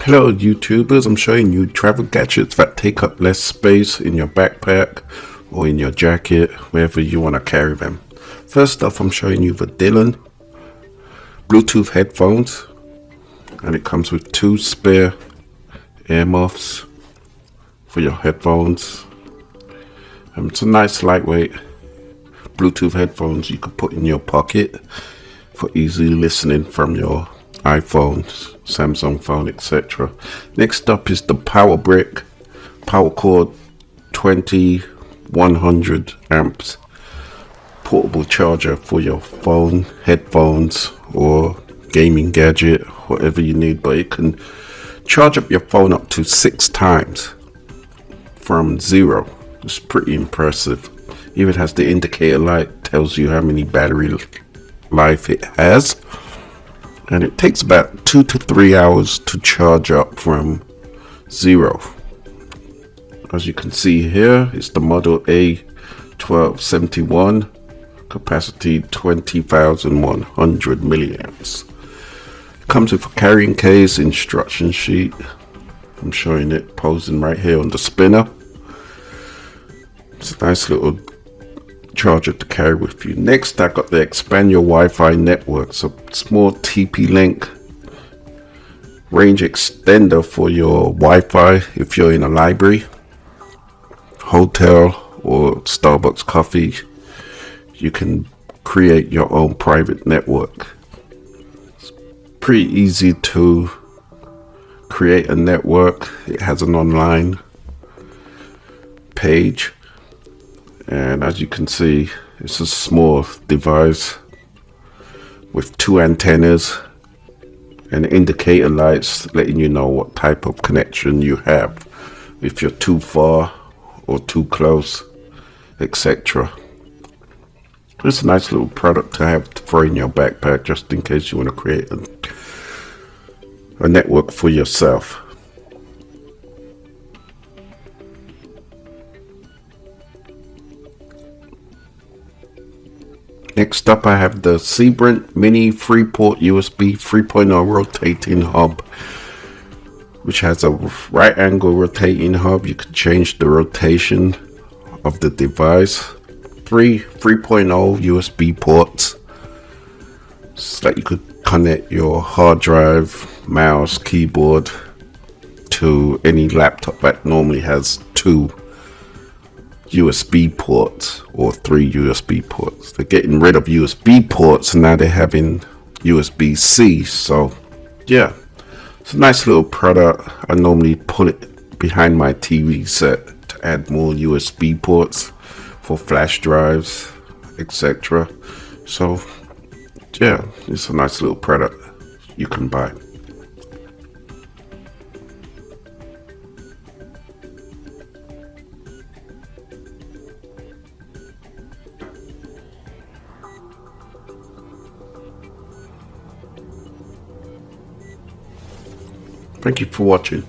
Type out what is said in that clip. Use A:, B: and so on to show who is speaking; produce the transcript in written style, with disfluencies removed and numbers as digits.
A: Hello YouTubers, I'm showing you travel gadgets that take up less space in your backpack or in your jacket, wherever you want to carry them. First off, I'm showing you the Dylan Bluetooth headphones, and it comes with 2 spare ear muffs for your headphones. It's a nice lightweight Bluetooth headphones you could put in your pocket for easy listening from your iPhone, Samsung phone, etc. Next up is the Power Brick Power Cord 2100 amps portable charger for your phone, headphones, or gaming gadget, whatever you need. But it can charge up your phone up to 6 times from 0. It's pretty impressive. Even has the indicator light, tells you how many battery life it has, and it takes about 2 to 3 hours to charge up from 0. As you can see here, it's the model A1271, capacity 20,100 milliamps. It comes with a carrying case, instruction sheet. I'm showing it posing right here on the spinner. It's a nice little charger to carry with you. Next, I got the Expand Your Wi-Fi Network, so small TP-Link range extender for your Wi-Fi. If you're in a library, hotel, or Starbucks coffee, you can create your own private network. It's pretty easy to create a network. It has an online page, and as you can see, it's a small device with 2 antennas and indicator lights letting you know what type of connection you have, if you're too far or too close, etc. It's a nice little product to have to throw in your backpack just in case you want to create a network for yourself. Next up, I have the Seabrant Mini 3-port USB 3.0 rotating hub, which has a right angle rotating hub. You can change the rotation of the device. 3.0 USB ports so that you could connect your hard drive, mouse, keyboard to any laptop that normally has 2 USB ports or 3 USB ports. They're getting rid of USB ports and now they're having USB-C. So yeah, it's a nice little product. I normally put it behind my TV set to add more USB ports for flash drives, etc. So yeah, it's a nice little product you can buy. Thank you for watching.